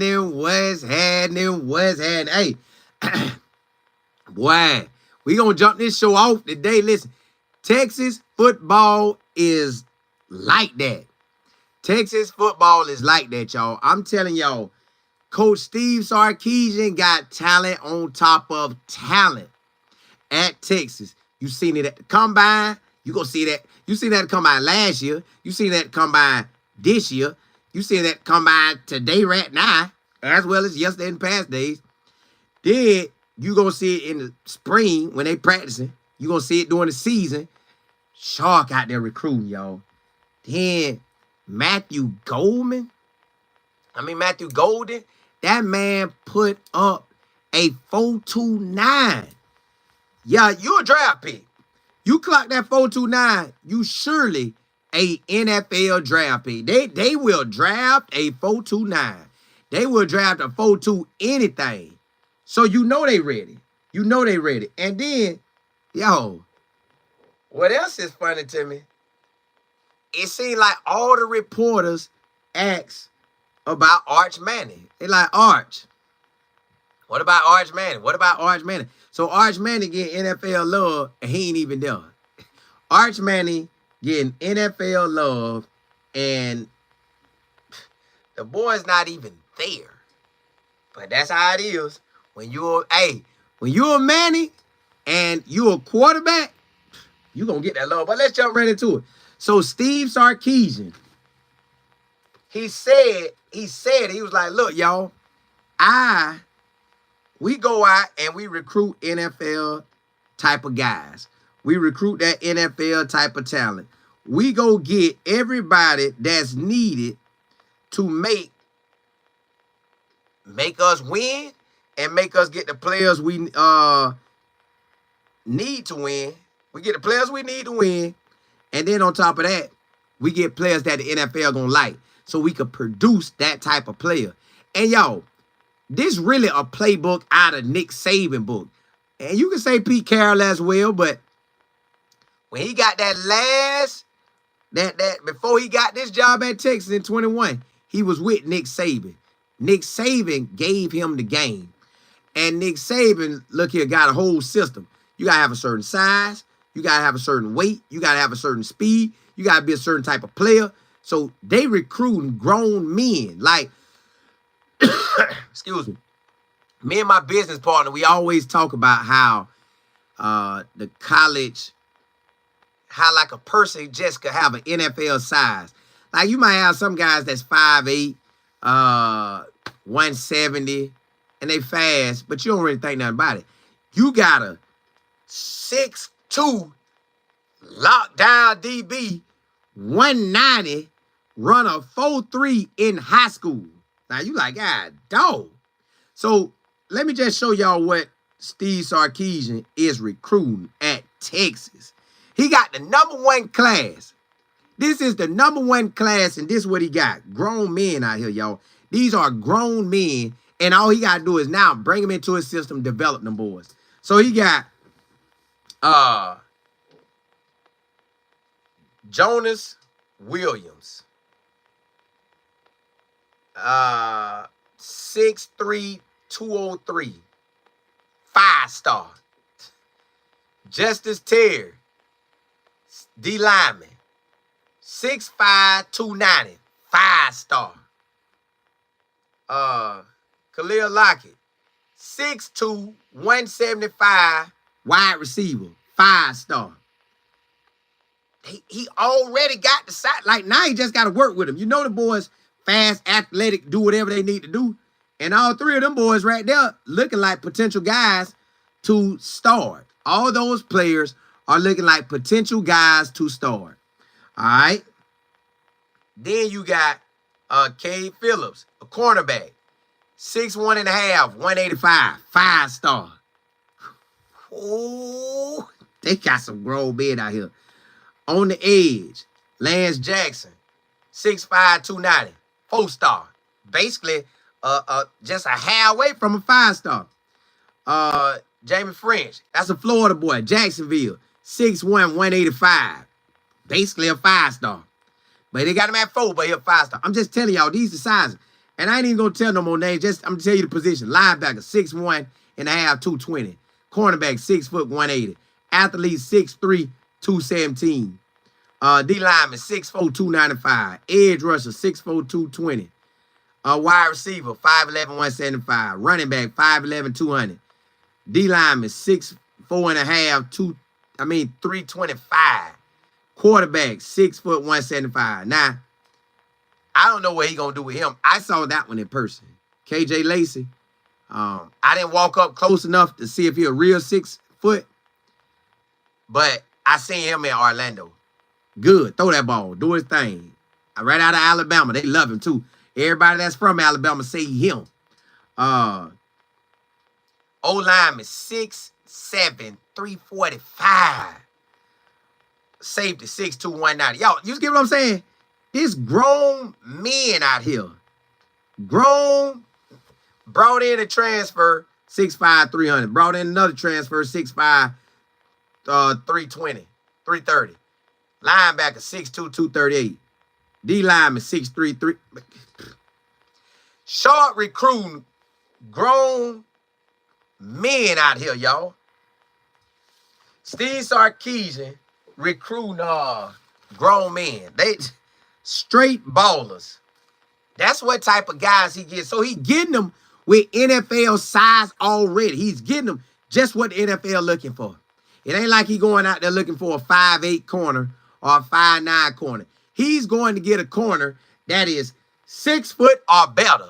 happening? What's happening? What's happening? Hey, boy, we gonna jump this show off today. Listen, Texas football is like that. Texas football is like that, y'all. I'm telling y'all, Coach Steve Sarkisian got talent on top of talent at Texas. You seen it at the combine. You gonna see that. You seen that combine last year. You seen that combine this year. You seen that combine today right now, as well as yesterday and past days. Then you gonna see it in the spring when they practicing. You gonna see it during the season. Shark out there recruiting, y'all. Then Matthew Golden, that man put up a 4.29. Yeah, you a draft pick. You clock that 4.29, you surely a NFL draft pick. They will draft a 4.29. They will draft a 4.2 anything. So you know they ready. You know they ready. And then, yo, what else is funny to me? It seems like all the reporters ask about Arch Manning. They like, Arch, what about Arch Manning? What about Arch Manning? So Arch Manning getting NFL love, and he ain't even there. Arch Manning getting NFL love, and the boy's not even there. But that's how it is. When you're a Manning and you're a quarterback, you're going to get that love. But let's jump right into it. So Steve Sarkisian, he was like, look, y'all, we go out and we recruit NFL type of guys. We recruit that NFL type of talent. We go get everybody that's needed to make us win and make us get the players we need to win. We get the players we need to win. And then on top of that, we get players that the NFL gonna like. So we could produce that type of player. And y'all, this really a playbook out of Nick Saban book. And you can say Pete Carroll as well, but when he got before he got this job at Texas in 21, he was with Nick Saban. Nick Saban gave him the game. And Nick Saban, look here, got a whole system. You got to have a certain size. You got to have a certain weight. You got to have a certain speed. You got to be a certain type of player. So they recruiting grown men. Like, excuse me. Me and my business partner, we always talk about how the college, how like a person just could have an NFL size. Like you might have some guys that's 5'8", 170, and they fast, but you don't really think nothing about it. You got a 6'2", lockdown DB, 190, run a 4.3 in high school. Now you like, God, dog. So let me just show y'all what Steve Sarkisian is recruiting at Texas. He got the #1 class. This is the #1 class, and this is what he got. Grown men out here, y'all. These are grown men, and all he got to do is now bring them into his system, develop them boys. So he got Jonas Williams, 6'3", 203, 5-star. Justice Terry, D lineman, 6'5", 290, 5-star. Khalil Lockett, 6'2", 175, wide receiver, 5-star. He already got the side. Like, now he just got to work with him. You know the boys fast, athletic, do whatever they need to do. And all three of them boys right there looking like potential guys to start. All those players are looking like potential guys to start. All right? Then you got Cade Phillips, a cornerback, 6'1.5", 185, 5-star. Oh, they got some grown men out here. On the edge, Lance Jackson, 6'5", 290, 4-star. Basically, just a hair away from a 5-star. Jamie French, that's a Florida boy, Jacksonville, 6'1", 185. Basically a 5-star. But they got him at 4, but he's a 5-star. I'm just telling y'all, these are sizes. And I ain't even gonna tell no more names. Just I'm gonna tell you the position. Linebacker 6'1 and a half, 220. Cornerback 6 foot 180. Athlete 6'3, 217. D lineman 6'4, 295. Edge rusher 6'4, 220. Wide receiver 5'11, 175. Running back 5'11, 200. D lineman 6'4 and a half, 325. Quarterback 6 foot 175. Now, I don't know what he gonna do with him. I saw that one in person. KJ Lacey. I didn't walk up close enough to see if he a real 6 foot, but I seen him in Orlando. Good. Throw that ball. Do his thing. Right out of Alabama. They love him too. Everybody that's from Alabama say him. O-lineman 6'7", 345. Safety 6'2", 190. Y'all, you get what I'm saying? This grown men out here. Grown. Brought in a transfer, 6'5", 300. Brought in another transfer, 6'5", 320, 330. Linebacker, 6'2", 238. D lineman, 6'3", 3. Short recruiting grown men out here, y'all. Steve Sarkisian recruiting grown men. They straight ballers. That's what type of guys he gets. So he getting them with NFL size already. He's getting them just what the NFL looking for. It ain't like he going out there looking for a 5'8 corner or a 5'9 corner. He's going to get a corner that is 6 foot or better.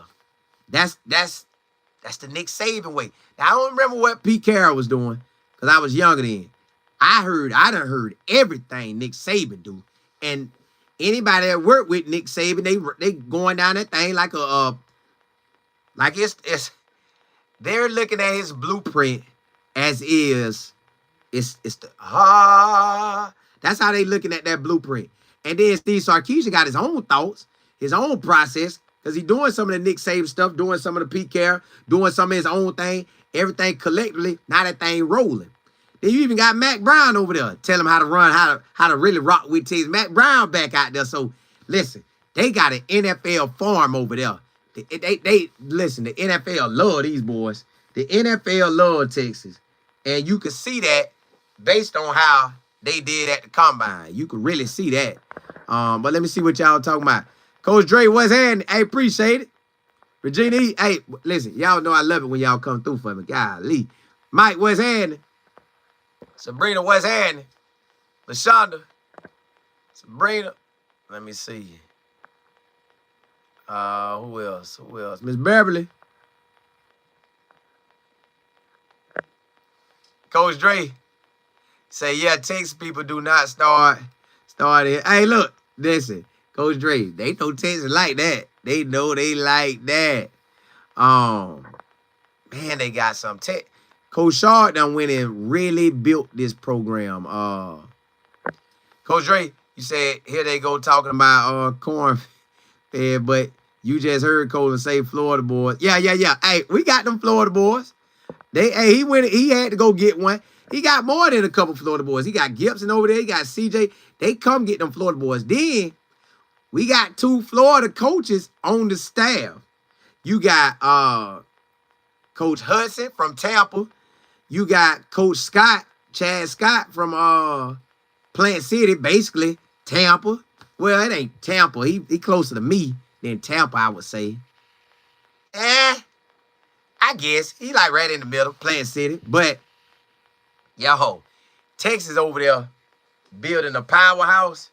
That's the Nick Saban way. Now, I don't remember what Pete Carroll was doing because I was younger then. I done heard everything Nick Saban do. And anybody that worked with Nick Saban, they going down that thing like they're looking at his blueprint as is. That's how they looking at that blueprint. And then Steve Sarkisian got his own thoughts, his own process, because he's doing some of the Nick Saban stuff, doing some of the Pete Carroll, doing some of his own thing, everything collectively. Now that thing rolling. Then you even got Mac Brown over there. Tell him how to run, how to really rock with teams. Mac Brown back out there. So listen, they got an NFL farm over there. They listen, the NFL love these boys. The NFL love Texas. And you can see that based on how they did at the combine. You can really see that. But let me see what y'all talking about. Coach Dre, what's happening? I appreciate it. Regina, hey, listen, y'all know I love it when y'all come through for me. Golly. Mike, what's happening? Sabrina, what's happening? LaShonda. Sabrina. Let me see. Who else? Miss Beverly. Coach Dre. Say, yeah, Texas people do not start it. Hey, look, listen. Coach Dre, they know Texas like that. They know they like that. Man, they got some tech. Coach Shard done went and really built this program. Coach Dre, you said, here they go talking about corn fed, but you just heard Colin say Florida boys. Yeah. Hey, we got them Florida boys. He had to go get one. He got more than a couple Florida boys. He got Gibson over there. He got CJ. They come get them Florida boys. Then we got 2 Florida coaches on the staff. You got Coach Hudson from Tampa. You got Coach Scott, Chad Scott from Plant City, basically Tampa. Well, it ain't Tampa. He closer to me than Tampa, I would say. I guess. He like right in the middle, Plant City. But, yo, Texas over there building a powerhouse,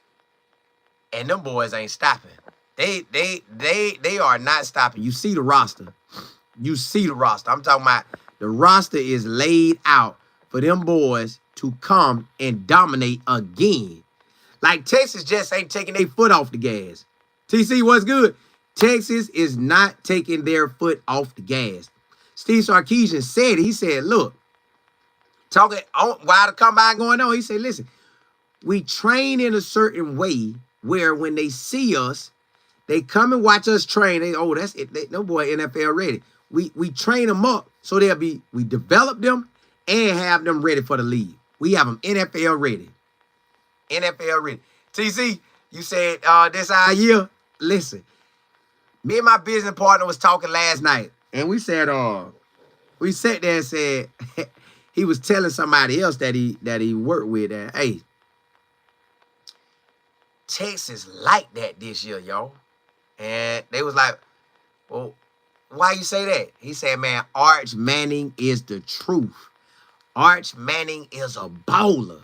and them boys ain't stopping. They are not stopping. You see the roster. I'm talking about the roster is laid out for them boys to come and dominate again. Like Texas just ain't taking their foot off the gas. TC, what's good? Texas is not taking their foot off the gas. Steve Sarkisian said, he said, look, talking on while the combine going on, he said, listen, we train in a certain way where when they see us, they come and watch us train. That's it. No boy, NFL ready. We train them up so we develop them and have them ready for the league. We have them NFL ready. NFL ready. TC, you said this our year. Listen, Me and my business partner was talking last night, and we said, we sat there and said, he was telling somebody else that he worked with that, hey, Texas like that this year, y'all. And they was like, well, why you say that? He said, man, Arch Manning is the truth. Arch Manning is a bowler.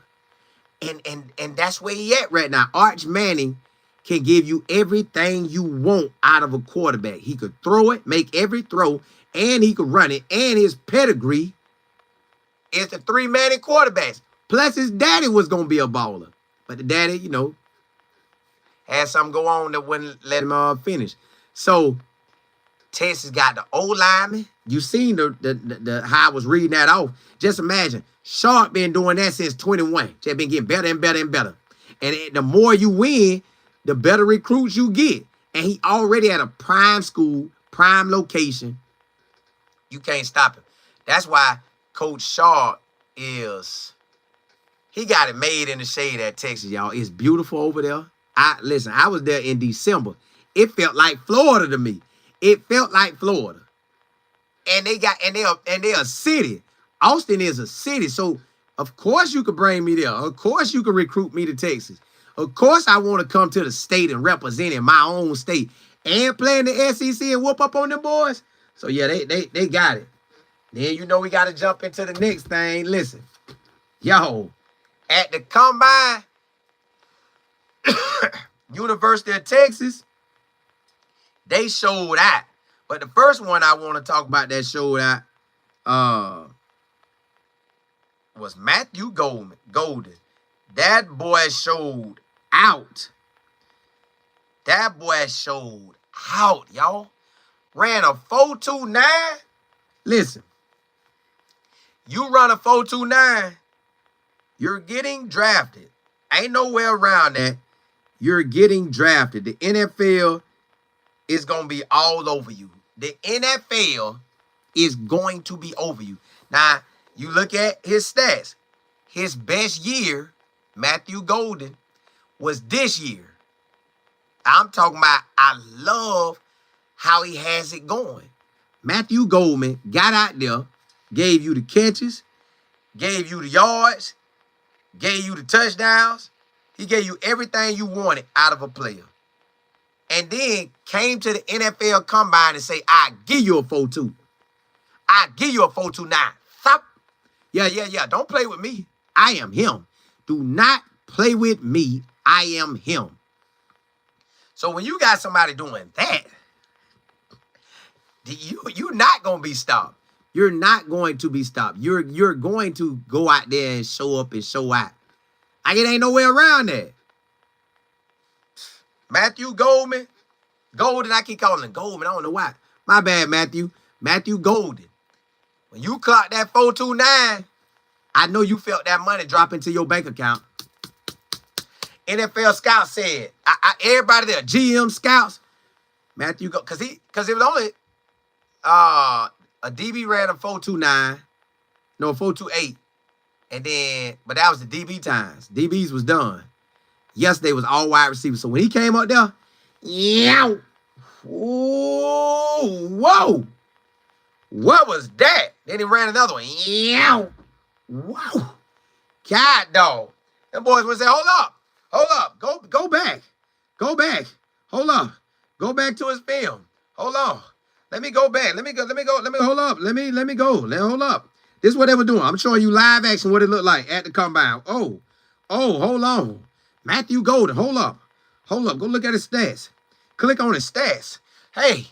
And that's where he at right now. Arch Manning can give you everything you want out of a quarterback. He could throw it, make every throw, and he could run it. And his pedigree is the 3 Manning quarterbacks. Plus his daddy was going to be a baller. But the daddy, you know, had something go on that wouldn't let him finish. So Texas got the O-lineman. You seen the how I was reading that off. Just imagine, Sharp been doing that since 21. Just been getting better and better and better. And the more you win, the better recruits you get. And he already at a prime school, prime location. You can't stop him. That's why Coach Sharp he got it made in the shade at Texas, y'all. It's beautiful over there. Listen, I was there in December. It felt like Florida to me. It felt like Florida. And they're a city. Austin is a city. So of course you could bring me there. Of course you could recruit me to Texas. Of course I want to come to the state and represent in my own state and play in the SEC and whoop up on them boys. So yeah, they got it. Then you know we got to jump into the next thing. Listen, yo, at the combine, University of Texas, they showed out. But the first one I want to talk about that showed out was Matthew Golden. That boy showed out. That boy showed out, y'all. Ran a 4.29. Listen, you run a 4.29, you're getting drafted. Ain't nowhere around that. You're getting drafted. The NFL is going to be all over you. The NFL is going to be over you. Now, you look at his stats. His best year, Matthew Golden, was this year. I'm talking about, I love how he has it going. Matthew Goldman got out there, gave you the catches, gave you the yards, gave you the touchdowns. He gave you everything you wanted out of a player. And then came to the NFL Combine and say, I give you a 4.2. I give you a 4.29. Stop. Yeah. Don't play with me. I am him. Do not play with me. I am him. So when you got somebody doing that, you're not going to be stopped. You're not going to be stopped. You're going to go out there and show up and show out. Like it ain't no way around that. Matthew Golden, I keep calling him Goldman. I don't know why. My bad, Matthew. Matthew Golden. When you clocked that 4.29, I know you felt that money drop into your bank account. NFL scouts said, everybody there, GM scouts, Matthew go, because it was only a DB ran a 4.29, no 4.28, and then but that was the DB times. DBs was done. Yesterday was all wide receivers. So when he came up there, yow, whoa, what was that? Then he ran another one, yow, whoa, God dog. Them boys would say, hold up, go back, hold up, go back to his film, hold on. Let me go back. Let me go. Hold up. Let me go. Hold up. This is what they were doing. I'm showing you live action what it looked like at the combine. Oh, hold on. Matthew Golden. Hold up. Go look at his stats. Click on his stats. Hey.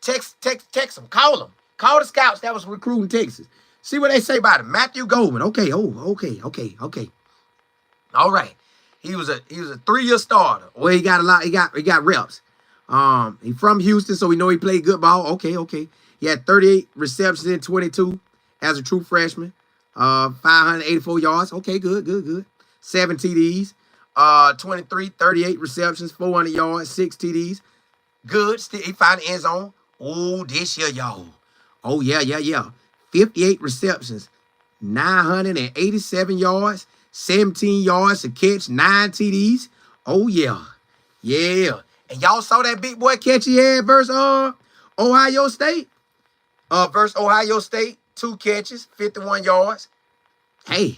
Text him. Call him. Call the scouts that was recruiting Texas. See what they say about him. Matthew Golden. Okay. Okay. All right. He was a 3-year starter. Well, he got a lot. He got reps. He from Houston, so we know he played good ball. Okay. He had 38 receptions in 22 as a true freshman. 584 yards. Okay, good. 7 TDs. 38 receptions, 400 yards, 6 TDs. Good. Still, he found the end zone. Oh, this year, y'all. Oh, yeah. 58 receptions, 987 yards, 17 yards to catch, 9 TDs. Oh, yeah. And And y'all saw that big boy catch he had versus Ohio State? Versus Ohio State, 2 catches, 51 yards. Hey,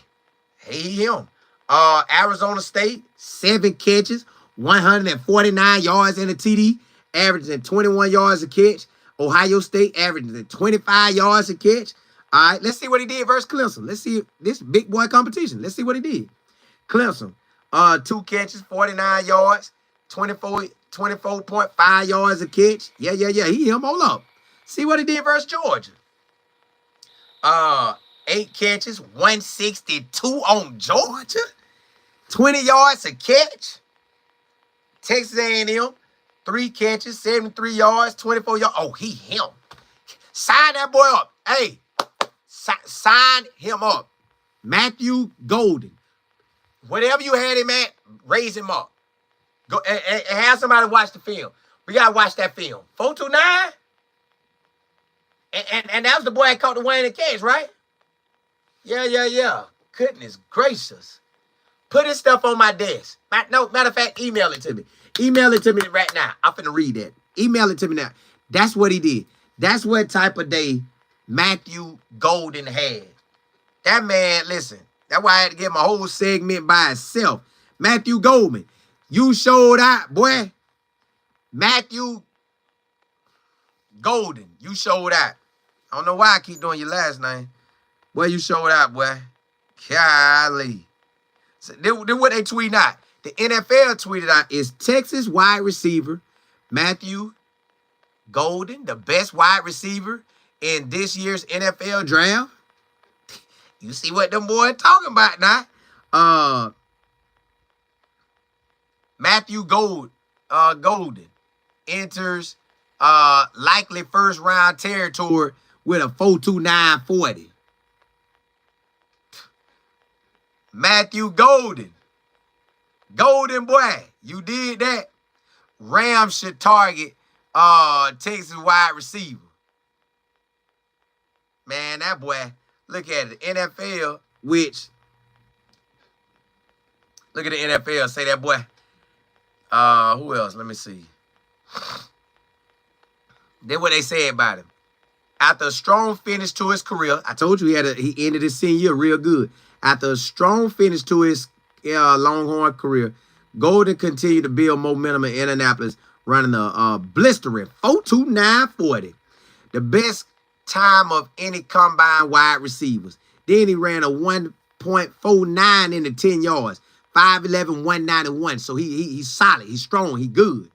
him. Arizona State, 7 catches, 149 yards in a TD, averaging 21 yards a catch. Ohio State averaging 25 yards a catch. All right, let's see what he did versus Clemson. Let's see this big boy competition. Let's see what he did. Clemson, 2 catches, 49 yards, 24.5 yards a catch. Yeah. He him all up. See what he did versus Georgia. 8 catches, 162 on Georgia. 20 yards a catch. Texas A&M, 3 catches, 73 yards, 24 yards. Oh, he him. Sign that boy up. Hey, sign him up. Matthew Golden. Whatever you had him at, raise him up. Go and have somebody watch the film. We gotta watch that film. 429. And that was the boy that caught the one in the catch, right? Yeah. Goodness gracious. Put his stuff on my desk. No, matter of fact, email it to me. Email it to me right now. I'm finna read that. Email it to me now. That's what he did. That's what type of day Matthew Golden had. That man, listen, that's why I had to get my whole segment by itself. Matthew Golden, you showed out, boy. Matthew Golden, you showed out. I don't know why I keep doing your last name. Boy, you showed out, boy. Golly. So then what they tweet out? The NFL tweeted out is Texas wide receiver Matthew Golden, the best wide receiver in this year's NFL draft. You see what them boys talking about now? Matthew Golden enters likely first round territory with a 4.29 40. Matthew Golden boy, you did that. Rams should target Texas wide receiver. Man, that boy, look at it. NFL, which, look at the NFL, say that boy. Who else? Let me see. Then what they say about him. After a strong finish to his career, I told you he ended his senior year real good. After a strong finish to his Longhorn career, Golden continued to build momentum in Indianapolis, running a blistering 4.29 40, the best time of any combine wide receivers. Then he ran a 1.49 in the 10 yards, 5'11", 191. So he's solid, he's strong, he's good.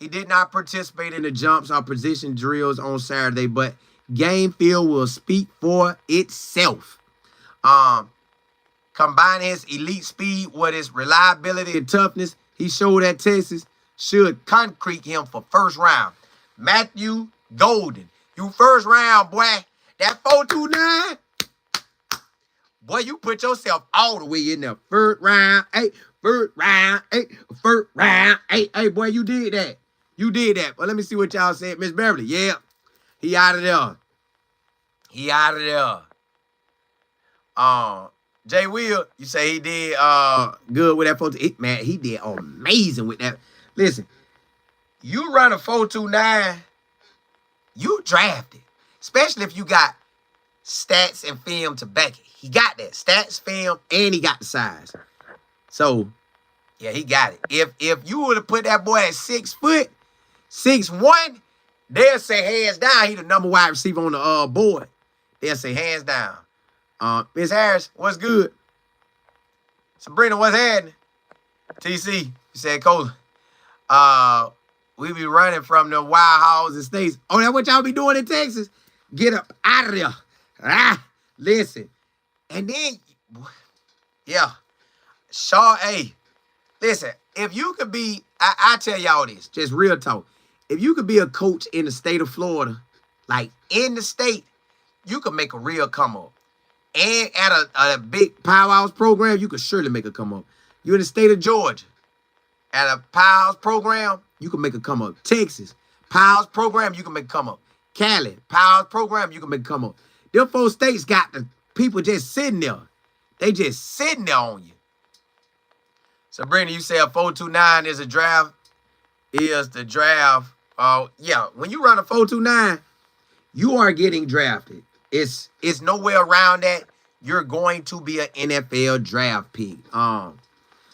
He did not participate in the jumps or position drills on Saturday, but game film will speak for itself. Combining his elite speed with his reliability and toughness, he showed at Texas should concrete him for first round. Matthew Golden, you first round, boy. That 4.29, boy, you put yourself all the way in there. First round, hey, hey, boy, you did that. You did that. Well, let me see what y'all said. Miss Beverly, yeah, he out of there. He out of there. Jay Will, you say he did good with that 4.29. Man, he did amazing with that. Listen, you run a 4.29, you drafted. Especially if you got stats and film to back it. He got that. Stats, film, and he got the size. So, yeah, he got it. If you would have put that boy at 6 foot, 6'1", they'll say hands down, he the number wide receiver on the board. They'll say hands down. Miss Harris, what's good? Sabrina, what's happening? TC, you said, Cola. We be running from the wild hogs and states. Oh, that's what y'all be doing in Texas? Get up out of there. Listen. And then, yeah. Shaw, hey, listen, if you could be, I tell y'all this, just real talk. If you could be a coach in the state of Florida, like in the state, you could make a real come up. And at a big powerhouse program, you could surely make a come up. You're in the state of Georgia. At a powerhouse program, you can make a come up. Texas, powerhouse program, you can make a come up. Cali, powerhouse program, you can make a come up. Them 4 states got the people just sitting there. They just sitting there on you. Sabrina, you say a 4.29 is a draft is the draft. Yeah, when you run a 4.29, you are getting drafted. It's nowhere around that. You're going to be an NFL draft pick.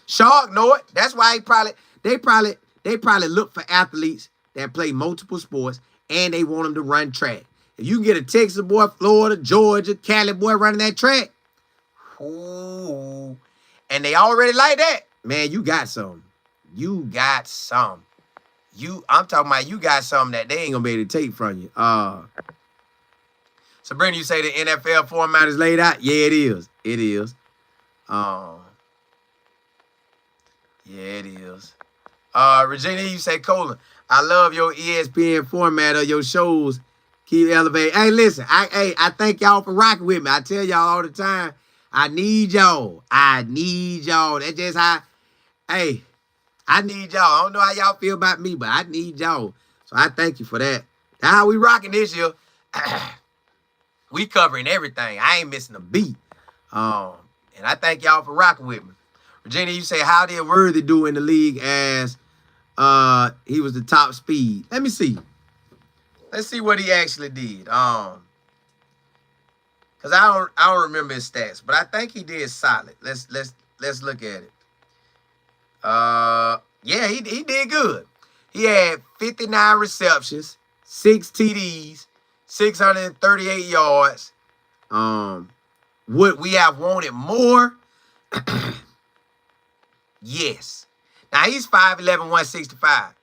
Shark know it. That's why they probably look for athletes that play multiple sports and they want them to run track. If you can get a Texas boy, Florida, Georgia, Cali boy running that track, ooh, and they already like that, man, you got some. You got some. I'm talking about you got something that they ain't gonna be able to take from you. Sabrina, you say the NFL format is laid out? Yeah, it is. It is. Yeah, it is. Regina, you say, Colin, I love your ESPN format of your shows. Keep elevating. Hey, listen, I thank y'all for rocking with me. I tell y'all all the time, I need y'all. I need y'all. That's just how, hey, I need y'all. I don't know how y'all feel about me, but I need y'all. So I thank you for that. That's how we rocking this year. We covering everything. I ain't missing a beat. And I thank y'all for rocking with me. Virginia, you say, how did Worthy do in the league as he was the top speed? Let me see. Let's see what he actually did. Cause I don't remember his stats, but I think he did solid. Let's look at it. Yeah, he did good. He had 59 receptions, 6 TDs, 638 yards. Would we have wanted more? Yes. Now he's 5'11", 165.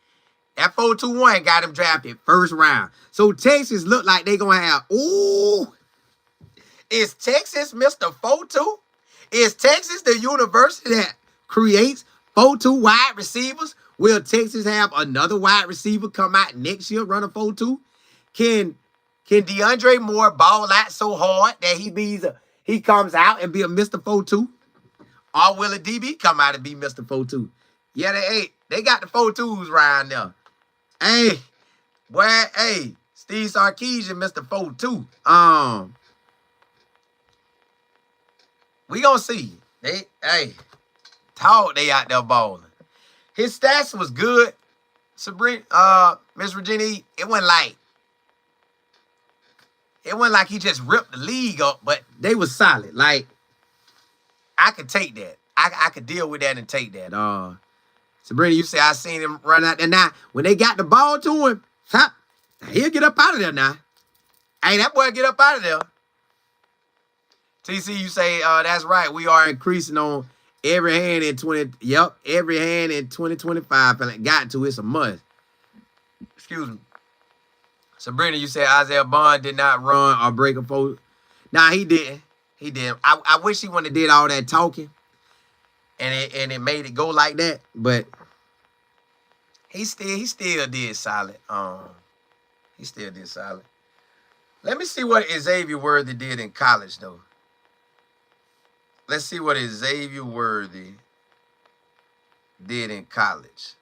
That 4.21 got him drafted first round. So Texas look like they gonna have. Ooh, is Texas Mr. 4.2? Is Texas the university that creates 4.2 wide receivers? Will Texas have another wide receiver come out next year run a 4.2? Can DeAndre Moore ball out so hard that he comes out and be a Mr. 4.2? Or will a DB come out and be Mr. 4.2? Yeah, they got the 4.2s right now. Hey, boy, hey, Steve Sarkisian, Mr. 4.2. We gonna see. They out there balling. His stats was good. Sabrina, Miss Virginia, it wasn't like he just ripped the league up, but they was solid. Like, I could take that. I could deal with that and take that. Sabrina, you say I seen him run out there. Now, when they got the ball to him, he'll get up out of there now. Hey, that boy get up out of there. TC, you say, that's right. We are increasing on every hand in every hand in 2025. Got to, it's a must. Excuse me. Sabrina, you said Isaiah Bond did not run or break a 4. Nah, he didn't. He didn't. I wish he wouldn't have did all that talking and it made it go like that, but he still did solid. He still did solid. Let me see what Xavier Worthy did in college, though. Let's see what Xavier Worthy did in college.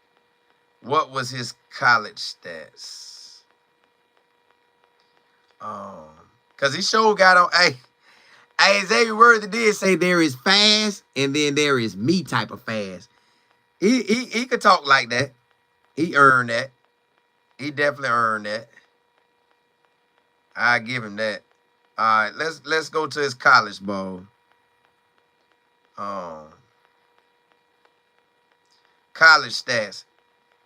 What was his college stats? Cause he sure got on. Hey, Xavier Worthy did say there is fast and then there is me type of fast. He could talk like that. He earned that. He definitely earned that. I give him that. All right, let's go to his college ball. College stats.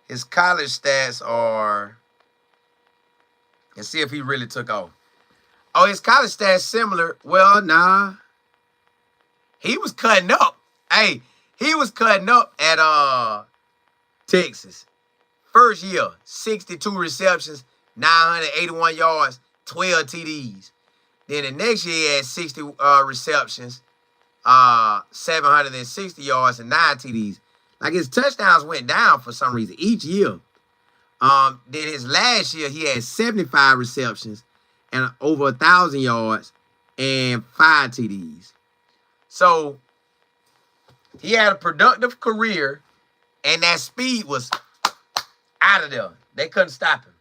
His college stats are. Let's see if he really took off. Oh, his college stats similar. Well, nah. He was cutting up. Hey, he was cutting up at Texas. First year, 62 receptions, 981 yards, 12 TDs. Then the next year, he had 60 receptions, 760 yards, and 9 TDs. Like, his touchdowns went down for some reason each year. Then his last year, he had 75 receptions and over 1,000 yards and 5 TDs. So he had a productive career, and that speed was out of there. They couldn't stop him.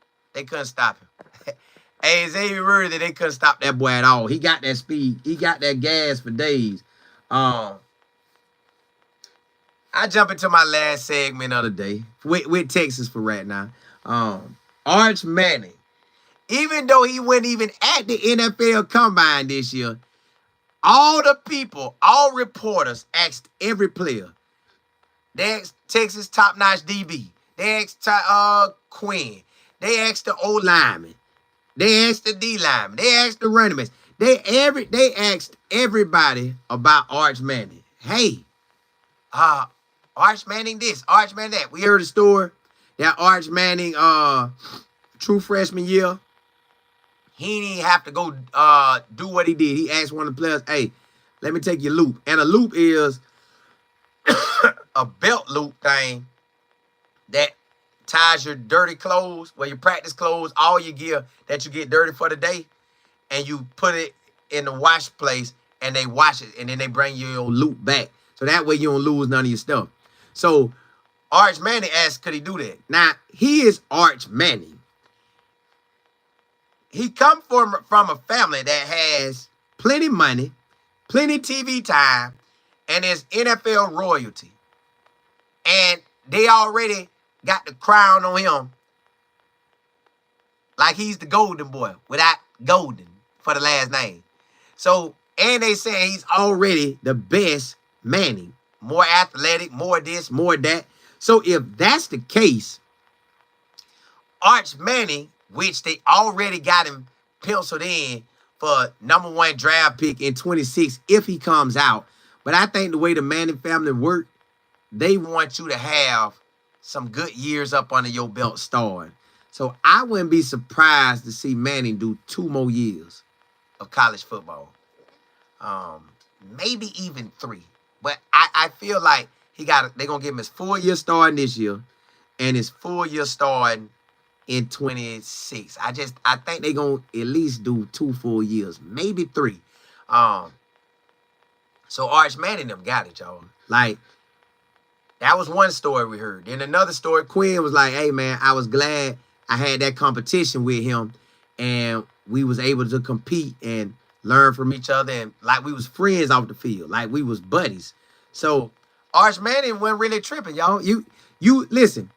Hey, Xavier Worthy, they couldn't stop that boy at all. He got that speed. He got that gas for days. I jump into my last segment of the day with Texas for right now. Arch Manning, even though he wasn't even at the NFL Combine this year, all the people, all reporters asked every player. They asked Texas top-notch DB. They asked Quinn. They asked the O lineman. They asked the D lineman. They asked the running backs. They asked everybody about Arch Manning. Hey, Arch Manning this, Arch Manning that. We heard a story that Arch Manning, true freshman year, he didn't even have to go do what he did. He asked one of the players, hey, let me take your loop. And a loop is a belt loop thing that ties your dirty clothes, well, your practice clothes, all your gear that you get dirty for the day, and you put it in the wash place, and they wash it, and then they bring you your loop back. So that way you don't lose none of your stuff. So Arch Manning asked, could he do that? Now, he is Arch Manning. He come from a family that has plenty money, plenty TV time, and is NFL royalty. And they already got the crown on him like he's the golden boy without golden for the last name. So, and they say he's already the best Manning. More athletic, more this, more that. So if that's the case, Arch Manning, which they already got him penciled in for #1 draft pick in 26 if he comes out. But I think the way the Manning family work, they want you to have some good years up under your belt starting. So I wouldn't be surprised to see Manning do 2 more years of college football. Maybe even 3. But I feel like they're going to give him his 4-year starting this year and his 4-year starting in 26. I think they're going to at least do 2 full years, maybe 3. So Arch Manning them got it, y'all. Like, that was one story we heard. Then another story, Quinn was like, hey, man, I was glad I had that competition with him and we was able to compete and learn from each other, and like we was friends off the field, like we was buddies. So Arch Manning wasn't really tripping, y'all. You listen,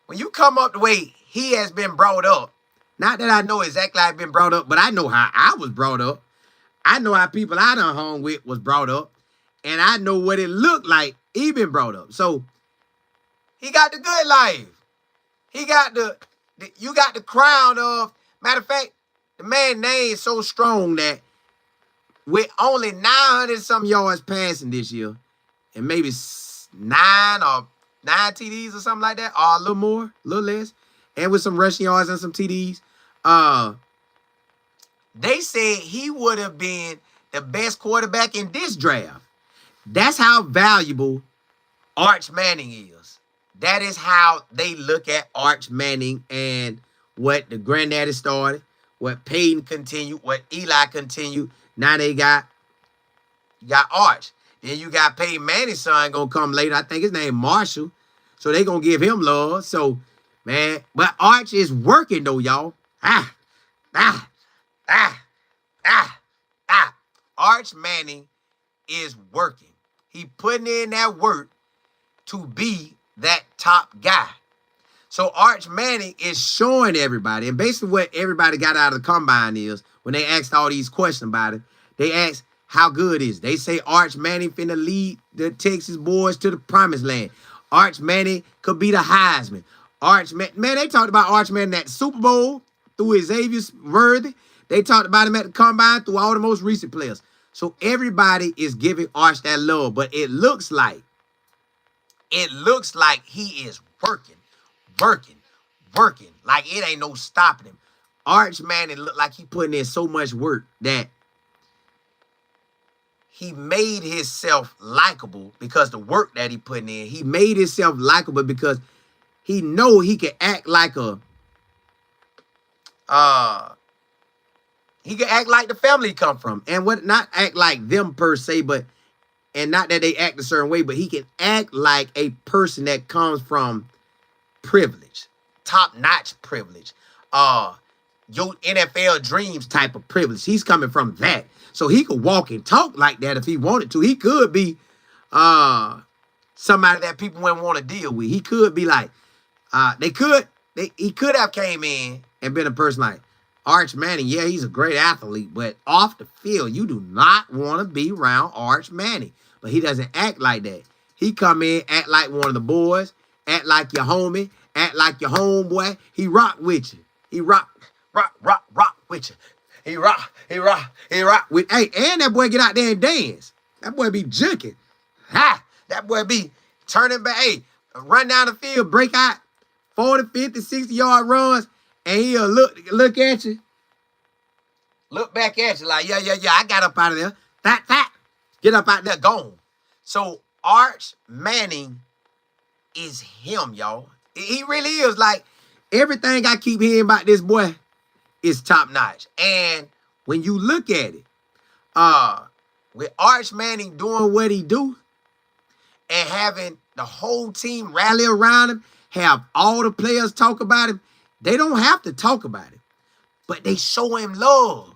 when you come up the way he has been brought up, not that I know exactly how I've been brought up, but I know how I was brought up. I know how people I done hung with was brought up, and I know what it looked like he been brought up. So he got the good life. He got you got the crown of, matter of fact, the man's name is so strong that with only 900-something yards passing this year, and maybe 9 TDs or something like that, or a little more, a little less, and with some rushing yards and some TDs, they said he would have been the best quarterback in this draft. That's how valuable Arch Manning is. That is how they look at Arch Manning and what the granddaddy started, what Peyton continued, what Eli continued. Now they got Arch. Then you got Peyton Manning's son gonna come later. I think his name Marshall. So they gonna give him love. So, man, but Arch is working though, y'all. Arch Manning is working. He putting in that work to be that top guy. So Arch Manning is showing everybody, and basically what everybody got out of the combine is, when they asked all these questions about it, they asked, how good is it? They say Arch Manning finna lead the Texas boys to the promised land. Arch Manning could be the Heisman. Man, they talked about Arch Manning at the Super Bowl through Xavier Worthy. They talked about him at the combine through all the most recent players. So everybody is giving Arch that love, but it looks like he is working. Like it ain't no stopping him. Arch Manning look like he putting in so much work that he made himself likable because the work that he putting in. He made himself likable because he know he can act like he can act like the family he come from. And not act like them per se, but, and not that they act a certain way, but he can act like a person that comes from privilege, top-notch privilege, your NFL dreams type of privilege. He's coming from that. So he could walk and talk like that if he wanted to. He could be somebody that people wouldn't want to deal with. He could be like, he could have came in and been a person like Arch Manning. Yeah, he's a great athlete, but off the field, you do not want to be around Arch Manning. But he doesn't act like that. He come in, act like one of the boys, act like your homie, act like your homeboy. He rock with you. He rock with you. He rock with, hey, and that boy get out there and dance. That boy be junking. Ha! That boy be turning back, hey, run down the field, break out 40, 50, 60-yard runs, and he'll look at you, look back at you like, yeah, I got up out of there. That. Get up out there, gone. So Arch Manning is him, y'all. He really is. Like, everything I keep hearing about this boy is top notch. And when you look at it, with Arch Manning doing what he do and having the whole team rally around him, have all the players talk about him, they don't have to talk about him, but they show him love.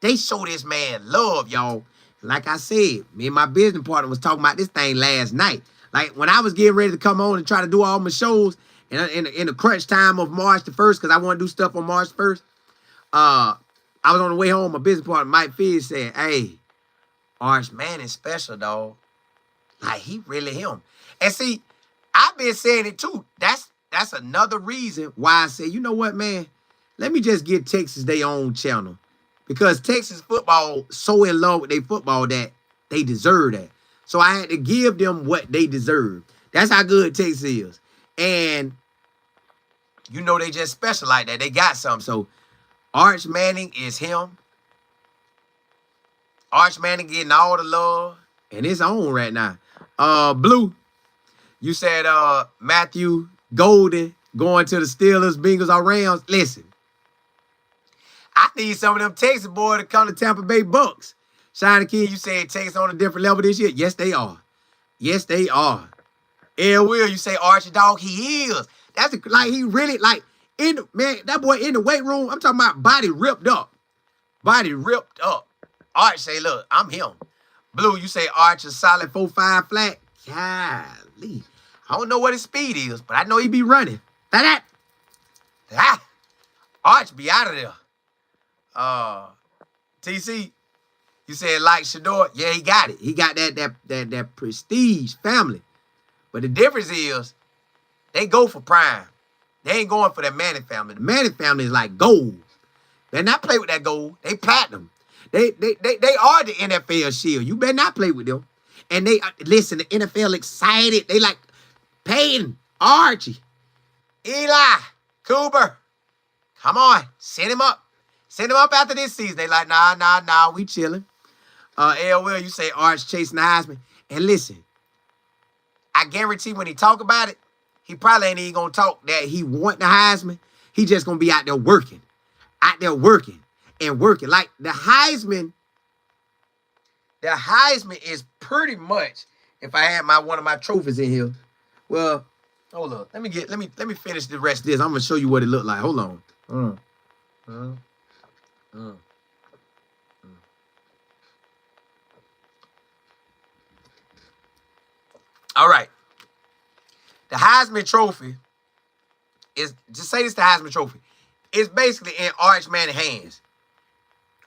They show this man love, y'all. Like I said, me and my business partner was talking about this thing last night. Like, when I was getting ready to come on and try to do all my shows in the crunch time of March the 1st, because I want to do stuff on March 1st, I was on the way home. My business partner, Mike Fizz, said, hey, Arch Manning special, dog. Like, he really him. And see, I've been saying it too. That's another reason why I say, you know what, man? Let me just get Texas their own channel. Because Texas football so in love with their football that they deserve that. So I had to give them what they deserve. That's how good Texas is. And you know they just special like that. They got something. So Arch Manning is him. Arch Manning getting all the love. And it's on right now. Blue, you said Matthew Golden going to the Steelers, Bengals, or Rams. Listen, I need some of them Texas boys to come to Tampa Bay Bucks. Shiny Kid, you said Texas on a different level this year. Yes, they are. Yes, they are. L. Will, you say Archie dog, he is. That's like he really like man, that boy in the weight room. I'm talking about body ripped up. Body ripped up. Arch say, look, I'm him. Blue, you say Arch is solid 4.5 flat. Golly. I don't know what his speed is, but I know he be running. That. Arch be out of there. TC, you said like Shador. Yeah, he got it. He got that prestige family. But the difference is they go for prime. They ain't going for that Manning family. The Manning family is like gold. They not play with that gold. They platinum. They are the NFL shield. You better not play with them. And they listen, the NFL excited. They like Peyton, Archie, Eli, Cooper. Come on, send him up. Send him up after this season. They like, nah, we chilling. L. Will, you say Arch chasing the Heisman. And listen, I guarantee when he talk about it, he probably ain't even gonna talk that he want the Heisman. He just gonna be out there working. Out there working and working. Like the Heisman is pretty much, if I had one of my trophies in here. Well, hold up. Let me finish the rest of this. I'm gonna show you what it looked like. Hold on. All right. The Heisman Trophy is, just say this, the Heisman Trophy. It's basically in Arch Manning's hands.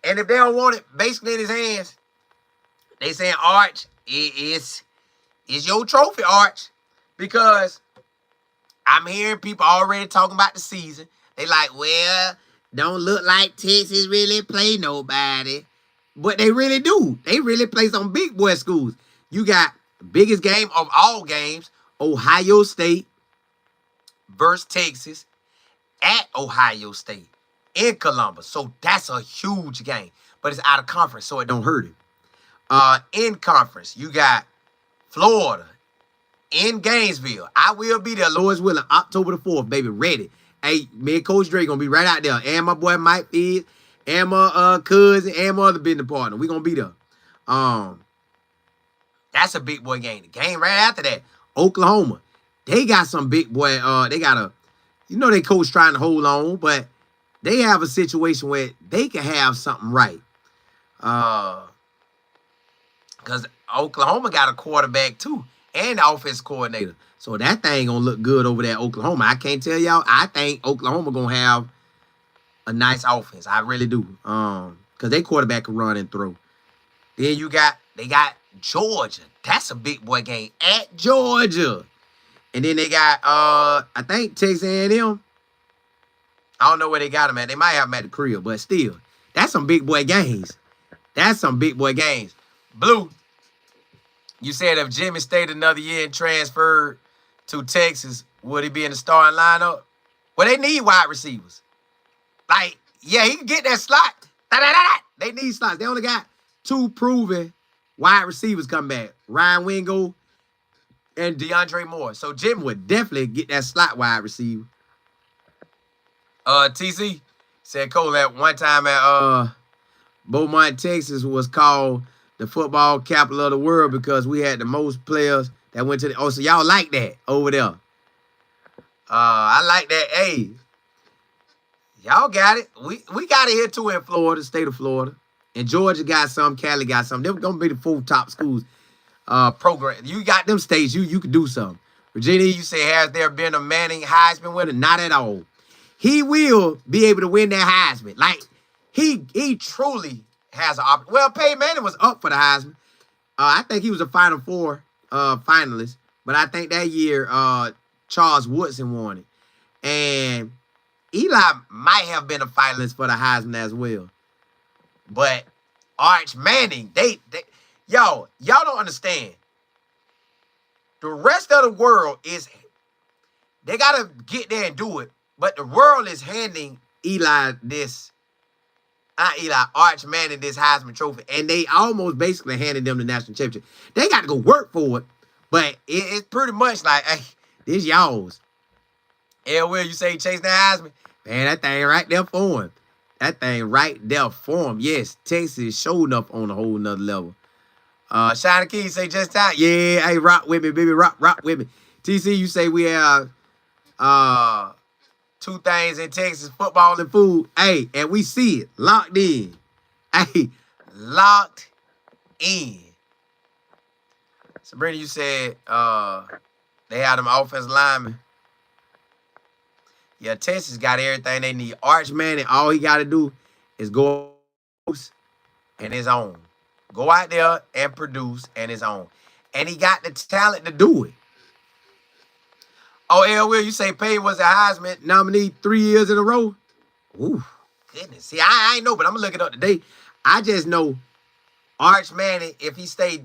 And if they don't want it basically in his hands, they saying, Arch, it's your trophy, Arch. Because I'm hearing people already talking about the season. They like, well, don't look like Texas really play nobody. But they really do. They really play some big boy schools. You got the biggest game of all games, Ohio State versus Texas at Ohio State in Columbus. So that's a huge game. But it's out of conference, so it don't hurt him. In conference, you got Florida in Gainesville. I will be there, Lord's willing, October the 4th, baby, ready. Hey, me and Coach Dre gonna be right out there. And my boy Mike Fizz, and my cousin, and my other business partner. We gonna be there. That's a big boy game. The game right after that, Oklahoma. They got some big boy, they got they coach trying to hold on, but they have a situation where they can have something right. Because Oklahoma got a quarterback too. and the offense coordinator. So that thing gonna look good over there at Oklahoma. I can't tell y'all. I think Oklahoma gonna have a nice offense. I really do. Because they quarterback can run and throw. Then they got Georgia. That's a big boy game at Georgia. And then they got I think Texas A&M. I don't know where they got them at. They might have them at the crib, but still, that's some big boy games. That's some big boy games. Blue, you said if Jimmy stayed another year and transferred to Texas, would he be in the starting lineup? Well, they need wide receivers. Like, yeah, he can get that slot. They need slots. They only got 2 proven wide receivers come back. Ryan Wingo and DeAndre Moore. So Jim would definitely get that slot wide receiver. TC said Cole at one time at Beaumont, Texas was called the football capital of the world because we had the most players that went to the... Oh, so y'all like that over there. I like that. Hey, y'all got it. We got it here too in Florida, state of Florida. And Georgia got some, Cali got some. They're going to be the 4 top schools program. You got them states, you can do something. Virginia, you say, has there been a Manning Heisman winner? Not at all. He will be able to win that Heisman. Like, he truly has an opportunity. Well, Peyton Manning was up for the Heisman. I think he was a Final Four finalist. But I think that year, Charles Woodson won it. And Eli might have been a finalist for the Heisman as well. But Arch Manning, y'all don't understand. The rest of the world they got to get there and do it. But the world is handing Arch Manning this Heisman Trophy. And they almost basically handed them the national championship. They got to go work for it. But it's pretty much like, hey, this y'all's. Will, you say chase that Heisman? Man, that thing right there for him. That thing right there for him. Yes, Texas showed up on a whole nother level. Shiny Key say just time. Yeah, hey, rock with me, baby. Rock with me. TC, you say we have 2 things in Texas, football and food. Hey, and we see it. Locked in. Hey, locked in. Sabrina, you said they had them offensive linemen. Yeah, Texas got everything they need. Arch Manning, all he got to do is go and his own. Go out there and produce and his own. And he got the talent to do it. Oh, Will, you say Payne was a Heisman nominee 3 years in a row? Ooh, goodness. See, I ain't know, but I'm going to look it up today. I just know Arch Manning, if he stayed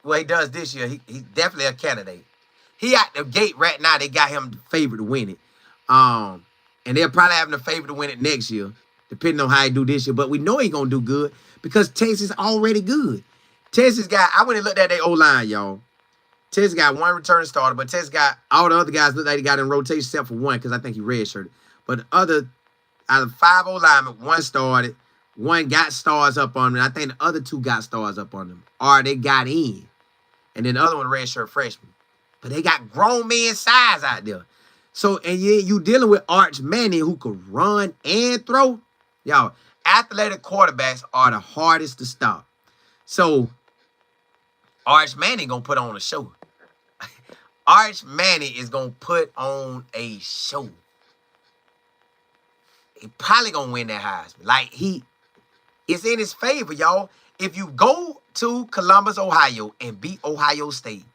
what he does this year, he's definitely a candidate. He at the gate right now. They got him the favorite to win it. And they'll probably have him the favorite to win it next year, depending on how he do this year. But we know he going to do good because Texas already good. Texas got, I went and looked at their O-line, y'all. Texas got 1 returning starter, but Texas got, all the other guys look like they got in rotation except for 1 because I think he redshirted. But the other, out of 5 O-linemen, 1 started, 1 got stars up on them. And I think the other 2 got stars up on them. Or they got in. And then the other one, redshirt freshman. But they got grown men size out there. So, and you dealing with Arch Manning who could run and throw. Y'all, athletic quarterbacks are the hardest to stop. So, Arch Manning going to put on a show. Arch Manning is going to put on a show. He probably going to win that Heisman. Like, it's in his favor, y'all. If you go to Columbus, Ohio, and beat Ohio State,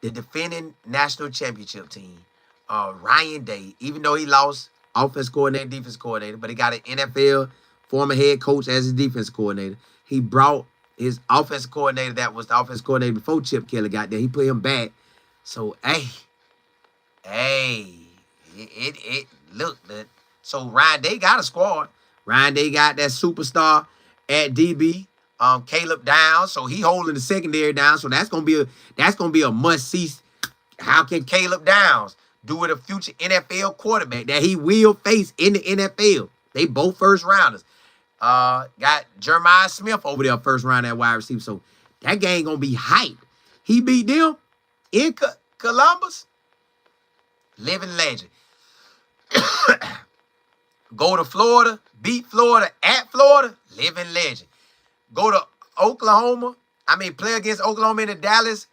the defending national championship team, Ryan Day, even though he lost offense coordinator, defense coordinator, but he got an NFL former head coach as his defense coordinator. He brought his offensive coordinator that was the offensive coordinator before Chip Kelly got there. He put him back. So, it looked good. So, Ryan Day got a squad. Ryan Day got that superstar at DB, Caleb Downs. So, he holding the secondary down. So, that's gonna be a must-see. How can Caleb Downs do with a future NFL quarterback that he will face in the NFL? They both first rounders. Got Jeremiah Smith over there, first round at wide receiver. So that game gonna be hype. He beat them in Columbus. Living legend. Go to Florida, beat Florida at Florida. Living legend. Go to Oklahoma. Play against Oklahoma in the Dallas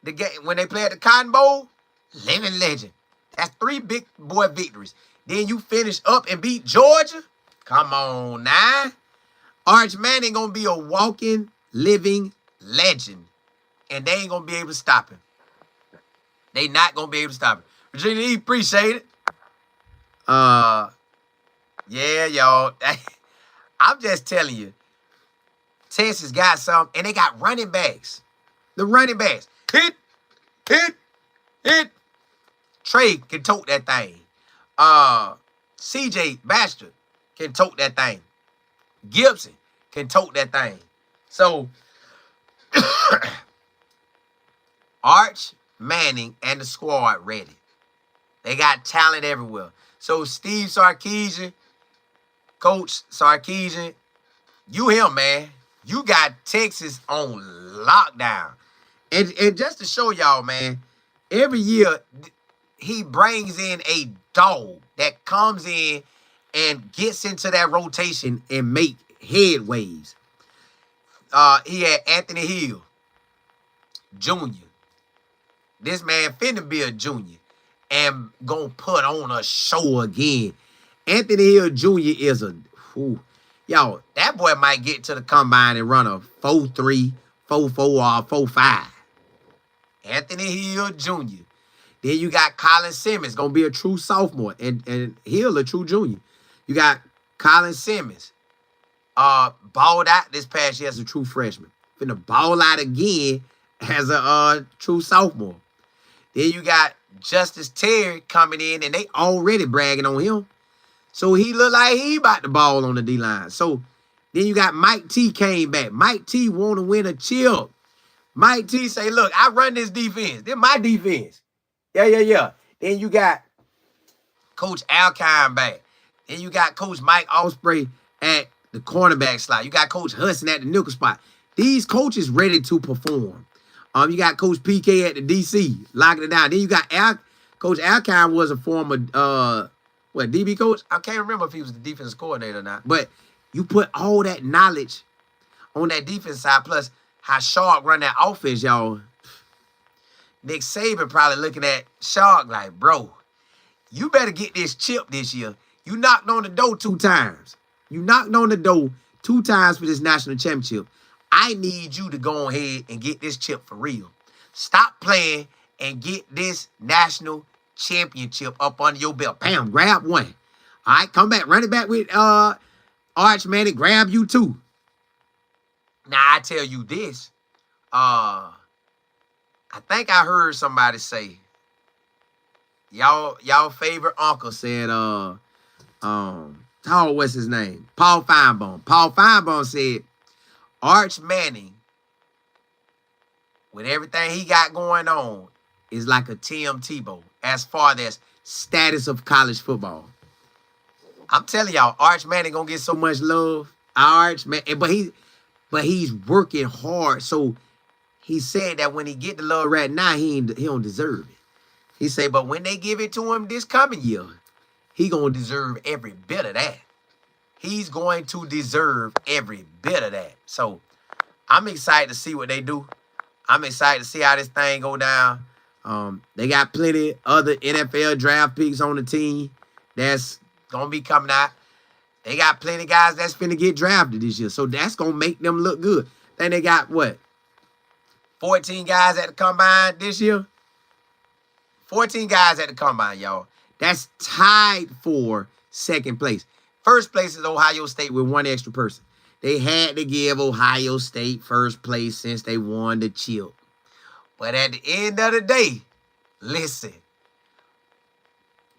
the game when they play at the Cotton Bowl, living legend. That's 3 big boy victories. Then you finish up and beat Georgia. Come on now. Arch Manning gonna be a walking, living legend. And they ain't gonna be able to stop him. They not gonna be able to stop him. Virginia E, appreciate it. Yeah, y'all. I'm just telling you. Texas got some, and they got running backs. The running backs. Hit. Trey can tote that thing. CJ Baxter can tote that thing. Gibson can tote that thing. So, Arch Manning and the squad ready. They got talent everywhere. So, Steve Sarkisian, Coach Sarkisian, you him, man. You got Texas on lockdown. And just to show y'all, man, every year he brings in a dog that comes in and gets into that rotation and make headways. He had Anthony Hill, Jr. This man finna be a junior and gonna put on a show again. Anthony Hill Jr. is a... Y'all, that boy might get to the combine and run a 4.3, 4.4, or 4.5. Anthony Hill Jr. Then you got Colin Simmons, going to be a true sophomore, and Hill a true junior. You got Colin Simmons, balled out this past year as a true freshman. Finna ball out again as a true sophomore. Then you got Justice Terry coming in, and they already bragging on him. So he look like he about to ball on the D-line. So then you got Mike T came back. Mike T want to win a chip. Mike T say, look, I run this defense. This my defense. Yeah. Then you got Coach Alkine back. Then you got Coach Mike Osprey at the cornerback slot. You got Coach Hudson at the nickel spot. These coaches ready to perform. You got Coach PK at the DC, locking it down. Then you got Coach Alkine was a former DB coach? I can't remember if he was the defensive coordinator or not. But you put all that knowledge on that defense side, plus how Shark run that offense, y'all. Nick Saban probably looking at Shark like, bro, you better get this chip this year. You knocked on the door 2 times. You knocked on the door 2 times for this national championship. I need you to go ahead and get this chip for real. Stop playing and get this national championship up under your belt. Bam, grab one. All right, come back. Run it back with Arch Manning. Grab you too. Now, I tell you this. I think I heard somebody say, y'all favorite uncle said, what's his name? Paul Feinbaum. Paul Feinbaum said, Arch Manning, with everything he got going on, is like a Tim Tebow as far as status of college football. I'm telling y'all, Arch Manning gonna get so much love. Arch Manning, but he's working hard. So he said that when he get the love right now, he don't deserve it. He said, but when they give it to him this coming year, he gonna deserve every bit of that. He's going to deserve every bit of that. So I'm excited to see what they do. I'm excited to see how this thing go down. They got plenty other NFL draft picks on the team that's going to be coming out. They got plenty guys that's finna get drafted this year. So that's going to make them look good. Then they got, 14 guys at the combine this year? 14 guys at the combine, y'all. That's tied for second place. First place is Ohio State with 1 extra person. They had to give Ohio State first place since they won the chip. But at the end of the day, listen,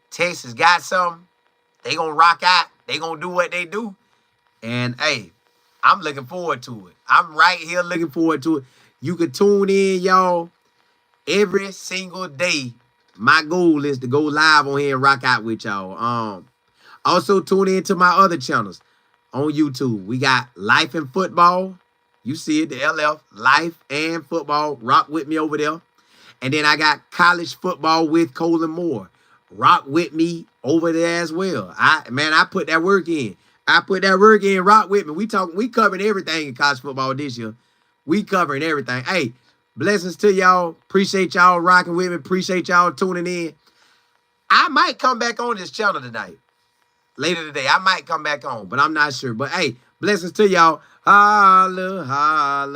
Texas got something. They going to rock out. They going to do what they do. And, hey, I'm looking forward to it. I'm right here looking forward to it. You can tune in, y'all, every single day. My goal is to go live on here and rock out with y'all. Also, tune in to my other channels on YouTube. We got Life and Football. You see it, the LF, Life and Football. Rock with me over there. And then I got College Football with Colin Moore. Rock with me over there as well. I put that work in. Rock with me. We covering everything in college football this year. We covering everything. Hey, Blessings to y'all. Appreciate y'all rocking with me. Appreciate y'all tuning in. I might come back on this channel tonight. Later today. I might come back on, but I'm not sure. But hey, blessings to y'all. Holla, holla.